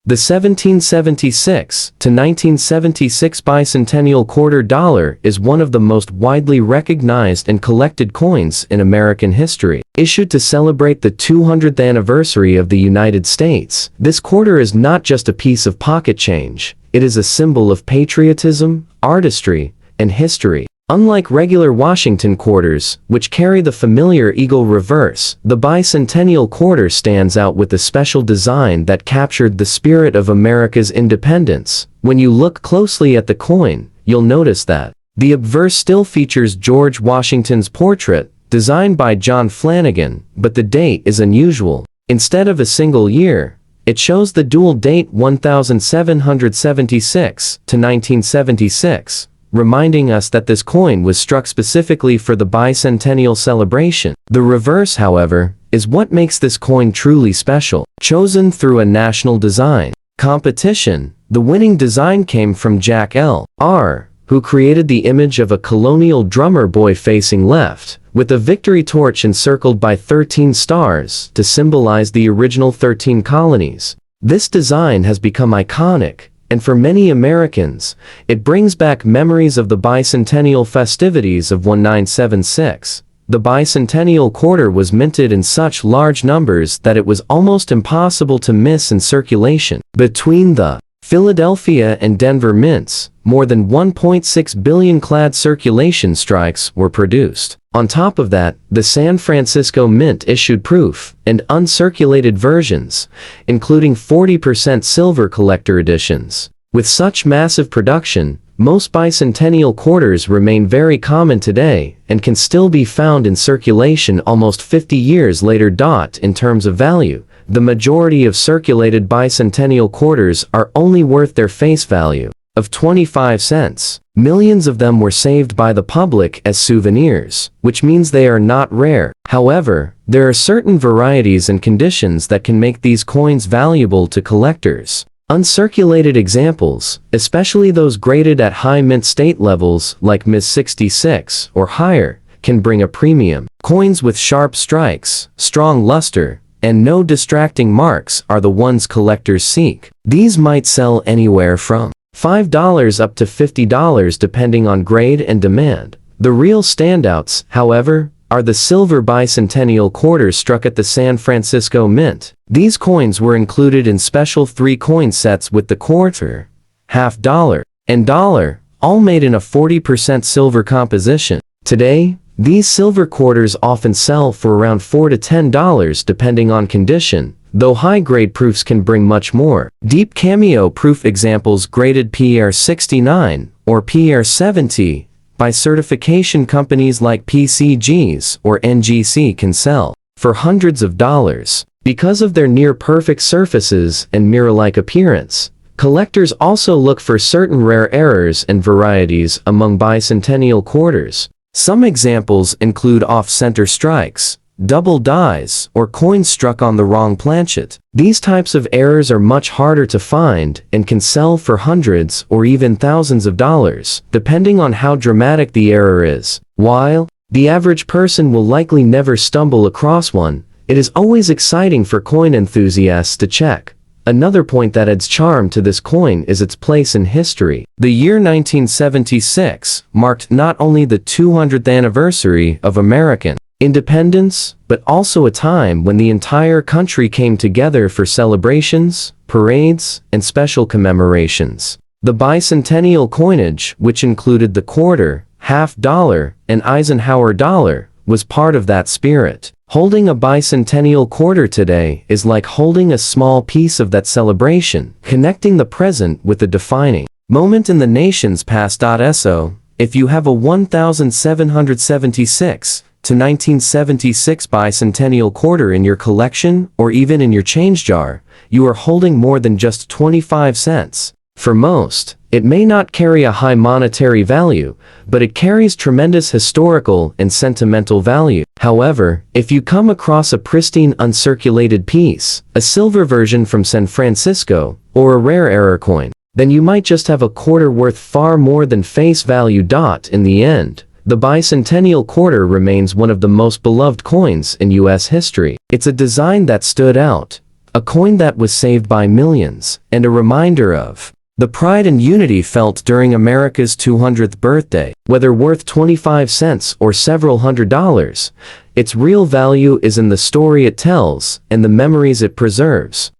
The 1776 to 1976 Bicentennial Quarter Dollar is one of the most widely recognized and collected coins in American history. Issued to celebrate the 200th anniversary of the United States, this quarter is not just a piece of pocket change. It is a symbol of patriotism, artistry, and history. Unlike regular Washington quarters, which carry the familiar eagle reverse, the Bicentennial Quarter stands out with a special design that captured the spirit of America's independence. When you look closely at the coin, you'll notice that the obverse still features George Washington's portrait, designed by John Flanagan, but the date is unusual. Instead of a single year, it shows the dual date 1776 to 1976. Reminding us that this coin was struck specifically for the bicentennial celebration. The reverse, however, is what makes this coin truly special. Chosen through a national design competition, the winning design came from Jack L.R., who created the image of a colonial drummer boy facing left, with a victory torch encircled by 13 stars to symbolize the original 13 colonies. This design has become iconic, and for many Americans, it brings back memories of the bicentennial festivities of 1976. The Bicentennial Quarter was minted in such large numbers that it was almost impossible to miss in circulation. Between the Philadelphia and Denver mints, more than 1.6 billion clad circulation strikes were produced. On top of that, the San Francisco Mint issued proof and uncirculated versions, including 40% silver collector editions. With such massive production, most bicentennial quarters remain very common today and can still be found in circulation almost 50 years later. In terms of value, the majority of circulated bicentennial quarters are only worth their face value of 25 cents. Millions of them were saved by the public as souvenirs, which means they are not rare. However, there are certain varieties and conditions that can make these coins valuable to collectors. Uncirculated examples, especially those graded at high mint state levels like Ms. 66 or higher, can bring a premium. Coins with sharp strikes, strong luster, and no distracting marks are the ones collectors seek. These might sell anywhere from $5 up to $50 depending on grade and demand. The real standouts, however, are the silver bicentennial quarters struck at the San Francisco Mint. These coins were included in special 3-coin sets with the quarter, half dollar, and dollar, all made in a 40% silver composition. Today, these silver quarters often sell for around $4 to $10 depending on condition, though high-grade proofs can bring much more. Deep cameo proof examples graded PR69 or PR70 by certification companies like PCGs or NGC can sell for hundreds of dollars. Because of their near-perfect surfaces and mirror-like appearance, collectors also look for certain rare errors and varieties among bicentennial quarters. Some examples include off-center strikes, double dies, or coins struck on the wrong planchet. These types of errors are much harder to find and can sell for hundreds or even thousands of dollars, depending on how dramatic the error is. While the average person will likely never stumble across one, it is always exciting for coin enthusiasts to check. Another point that adds charm to this coin is its place in history. The year 1976 marked not only the 200th anniversary of American independence, but also a time when the entire country came together for celebrations, parades, and special commemorations. The bicentennial coinage, which included the quarter, half dollar, and Eisenhower dollar, was part of that spirit. Holding a bicentennial quarter today is like holding a small piece of that celebration, connecting the present with the defining moment in the nation's past. So, if you have a 1776 to 1976 bicentennial quarter in your collection or even in your change jar, you are holding more than just 25 cents. For most, it may not carry a high monetary value, but it carries tremendous historical and sentimental value. However, if you come across a pristine uncirculated piece, a silver version from San Francisco, or a rare error coin, then you might just have a quarter worth far more than face value. In the end, the bicentennial quarter remains one of the most beloved coins in U.S. history. It's a design that stood out, a coin that was saved by millions, and a reminder of the pride and unity felt during America's 200th birthday. Whether worth 25 cents or several $100s, its real value is in the story it tells and the memories it preserves.